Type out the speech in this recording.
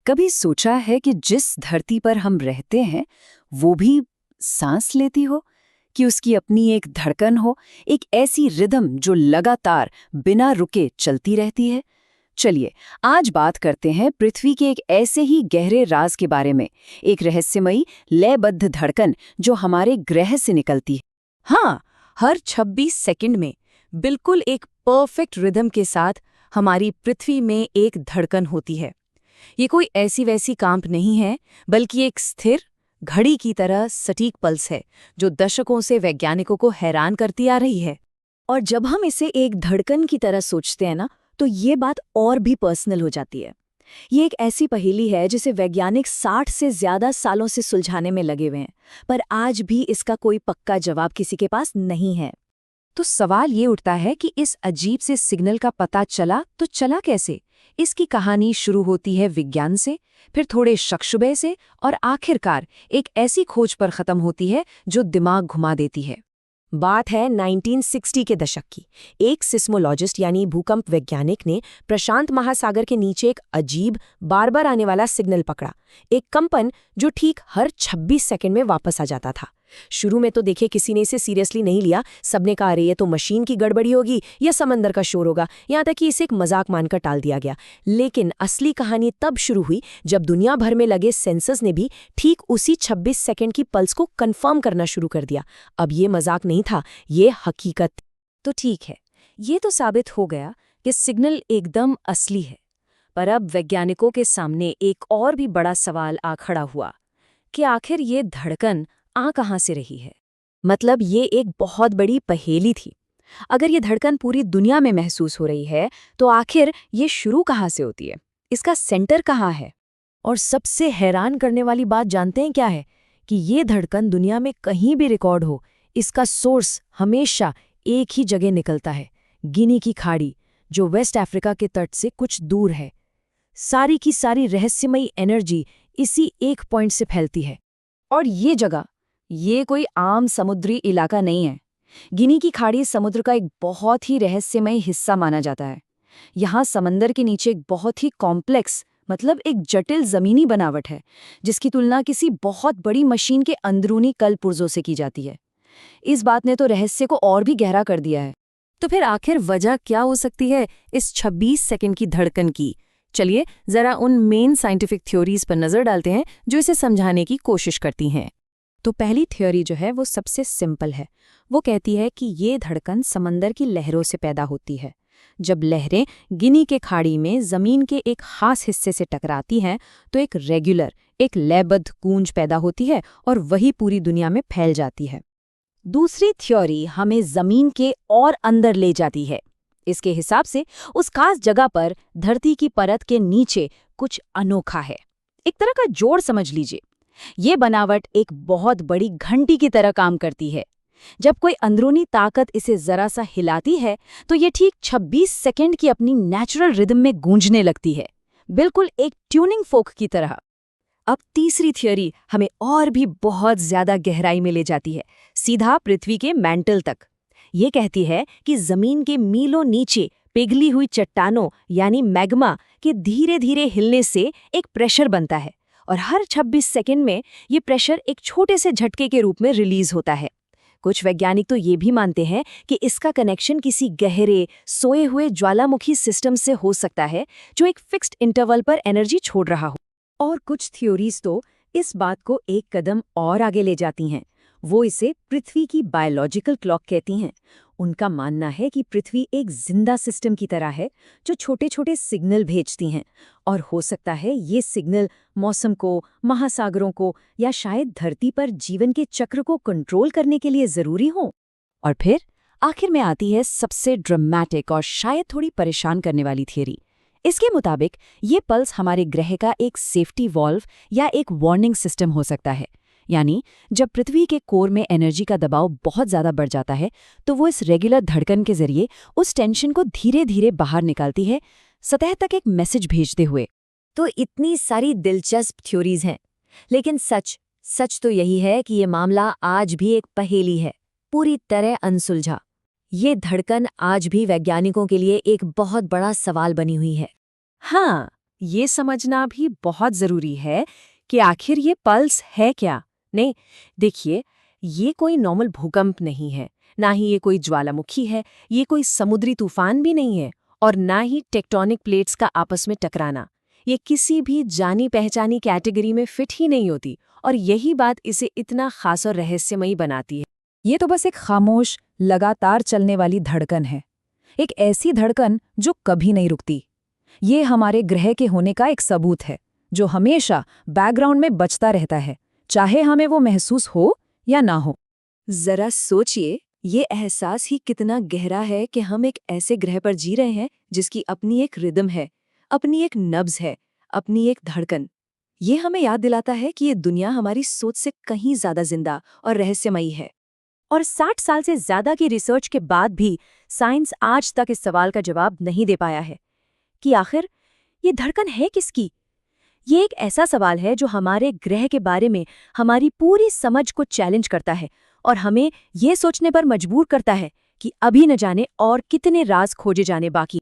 कभी सोचा है कि जिस धरती पर हम रहते हैं वो भी सांस लेती हो, कि उसकी अपनी एक धड़कन हो, एक ऐसी रिदम जो लगातार बिना रुके चलती रहती है। चलिए आज बात करते हैं पृथ्वी के एक ऐसे ही गहरे राज के बारे में, एक रहस्यमयी लयबद्ध धड़कन जो हमारे ग्रह से निकलती है। हाँ, हर 26 सेकंड में बिल्कुल एक परफेक्ट रिदम के साथ हमारी पृथ्वी में एक धड़कन होती है। ये कोई ऐसी वैसी कांप नहीं है, बल्कि एक स्थिर घड़ी की तरह सटीक पल्स है जो दशकों से वैज्ञानिकों को हैरान करती आ रही है। और जब हम इसे एक धड़कन की तरह सोचते हैं ना, तो ये बात और भी पर्सनल हो जाती है। ये एक ऐसी पहेली है जिसे वैज्ञानिक 60 से ज्यादा सालों से सुलझाने में लगे हुए हैं, पर आज भी इसका कोई पक्का जवाब किसी के पास नहीं है। तो सवाल ये उठता है कि इस अजीब से सिग्नल का पता चला तो चला कैसे। इसकी कहानी शुरू होती है विज्ञान से, फिर थोड़े शक-शुबे से, और आखिरकार एक ऐसी खोज पर खत्म होती है जो दिमाग घुमा देती है। बात है 1960 के दशक की। एक सिस्मोलॉजिस्ट यानी भूकंप वैज्ञानिक ने प्रशांत महासागर के नीचे एक अजीब बार बार आने वाला सिग्नल पकड़ा, एक कंपन जो ठीक हर 26 सेकंड में वापस आ जाता था। शुरू में तो देखे किसी ने इसे सीरियसली नहीं लिया, सबने कहा अरे ये तो मशीन की गड़बड़ी होगी या समंदर का शोर होगा, यहाँ तक कि इसे एक मजाक मानकर टाल दिया गया। लेकिन असली कहानी तब शुरू हुई जब दुनिया भर में लगे सेंसर्स ने भी ठीक उसी 26 सेकंड की पल्स को कंफर्म करना शुरू कर दिया। अब ये मजाक नहीं था, ये हकीकत। तो ठीक है, ये तो साबित हो गया कि सिग्नल एकदम असली है, पर अब वैज्ञानिकों के सामने एक और भी बड़ा सवाल आ खड़ा हुआ कि आखिर ये धड़कन आ कहाँ से रही है। मतलब ये एक बहुत बड़ी पहेली थी। अगर ये धड़कन पूरी दुनिया में महसूस हो रही है, तो आखिर ये शुरू कहाँ से होती है, इसका सेंटर कहाँ है? और सबसे हैरान करने वाली बात जानते हैं क्या है? कि ये धड़कन दुनिया में कहीं भी रिकॉर्ड हो, इसका सोर्स हमेशा एक ही जगह निकलता है, गिनी की खाड़ी, जो वेस्ट अफ्रीका के तट से कुछ दूर है। सारी की सारी रहस्यमयी एनर्जी इसी एक पॉइंट से फैलती है। और ये जगह, ये कोई आम समुद्री इलाका नहीं है। गिनी की खाड़ी समुद्र का एक बहुत ही रहस्यमय हिस्सा माना जाता है। यहाँ समंदर के नीचे एक बहुत ही कॉम्प्लेक्स, मतलब एक जटिल जमीनी बनावट है, जिसकी तुलना किसी बहुत बड़ी मशीन के अंदरूनी कलपुर्जों से की जाती है। इस बात ने तो रहस्य को और भी गहरा कर दिया है। तो फिर आखिर वजह क्या हो सकती है इस 26 सेकंड की धड़कन की? चलिए जरा उन मेन साइंटिफिक थ्योरीज पर नजर डालते हैं जो इसे समझाने की कोशिश करती हैं। तो पहली थ्योरी जो है वो सबसे सिंपल है। वो कहती है कि ये धड़कन समंदर की लहरों से पैदा होती है। जब लहरें गिनी के खाड़ी में जमीन के एक खास हिस्से से टकराती हैं, तो एक रेगुलर, एक लयबद्ध गूंज पैदा होती है और वही पूरी दुनिया में फैल जाती है। दूसरी थ्योरी हमें जमीन के और अंदर ले जाती है। इसके हिसाब से उस खास जगह पर धरती की परत के नीचे कुछ अनोखा है, एक तरह का जोड़ समझ लीजिए। ये बनावट एक बहुत बड़ी घंटी की तरह काम करती है। जब कोई अंदरूनी ताकत इसे जरा सा हिलाती है, तो ये ठीक 26 सेकंड की अपनी नेचुरल रिदम में गूंजने लगती है, बिल्कुल एक ट्यूनिंग फोक की तरह। अब तीसरी थ्योरी हमें और भी बहुत ज्यादा गहराई में ले जाती है, सीधा पृथ्वी के मैंटल तक। ये कहती है कि जमीन के मीलों नीचे पिघली हुई चट्टानों यानी मैग्मा के धीरे धीरे हिलने से एक प्रेशर बनता है, और हर 26 सेकंड में ये प्रेशर एक छोटे से झटके के रूप में रिलीज होता है। कुछ वैज्ञानिक तो ये भी मानते हैं कि इसका कनेक्शन किसी गहरे सोए हुए ज्वालामुखी सिस्टम से हो सकता है, जो एक फिक्स्ड इंटरवल पर एनर्जी छोड़ रहा हो। और कुछ थ्योरीज तो इस बात को एक कदम और आगे ले जाती हैं। वो इसे पृथ्वी की बायोलॉजिकल क्लॉक कहती हैं। उनका मानना है कि पृथ्वी एक जिंदा सिस्टम की तरह है, जो छोटे छोटे सिग्नल भेजती हैं, और हो सकता है ये सिग्नल मौसम को, महासागरों को, या शायद धरती पर जीवन के चक्र को कंट्रोल करने के लिए जरूरी हो। और फिर आखिर में आती है सबसे ड्रामेटिक और शायद थोड़ी परेशान करने वाली थियरी। इसके मुताबिक ये पल्स हमारे ग्रह का एक सेफ्टी वॉल्व या एक वार्निंग सिस्टम हो सकता है। यानी जब पृथ्वी के कोर में एनर्जी का दबाव बहुत ज्यादा बढ़ जाता है, तो वो इस रेगुलर धड़कन के जरिए उस टेंशन को धीरे धीरे बाहर निकालती है, सतह तक एक मैसेज भेजते हुए। तो इतनी सारी दिलचस्प थ्योरीज हैं, लेकिन सच तो यही है कि ये मामला आज भी एक पहेली है, पूरी तरह अनसुलझा। ये धड़कन आज भी वैज्ञानिकों के लिए एक बहुत बड़ा सवाल बनी हुई है। हाँ, ये समझना भी बहुत जरूरी है कि आखिर ये पल्स है क्या। नहीं, देखिए, ये कोई नॉर्मल भूकंप नहीं है, ना ही ये कोई ज्वालामुखी है, ये कोई समुद्री तूफान भी नहीं है, और ना ही टेक्टोनिक प्लेट्स का आपस में टकराना। ये किसी भी जानी पहचानी कैटेगरी में फिट ही नहीं होती, और यही बात इसे इतना खास और रहस्यमयी बनाती है। ये तो बस एक खामोश, लगातार चलने वाली धड़कन है। एक ऐसी धड़कन जो कभी नहीं रुकती। ये हमारे ग्रह के होने का एक सबूत है, जो हमेशा बैकग्राउंड में बजता रहता है, चाहे हमें वो महसूस हो या ना हो। जरा सोचिए, ये एहसास ही कितना गहरा है कि हम एक ऐसे ग्रह पर जी रहे हैं जिसकी अपनी एक रिदम है, अपनी एक नब्ज है, अपनी एक धड़कन। ये हमें याद दिलाता है कि ये दुनिया हमारी सोच से कहीं ज्यादा जिंदा और रहस्यमयी है। और 60 साल से ज्यादा की रिसर्च के बाद भी साइंस आज तक इस सवाल का जवाब नहीं दे पाया है कि आखिर ये धड़कन है किसकी। ये एक ऐसा सवाल है जो हमारे ग्रह के बारे में हमारी पूरी समझ को चैलेंज करता है और हमें ये सोचने पर मजबूर करता है कि अभी न जाने और कितने राज खोजे जाने बाकी।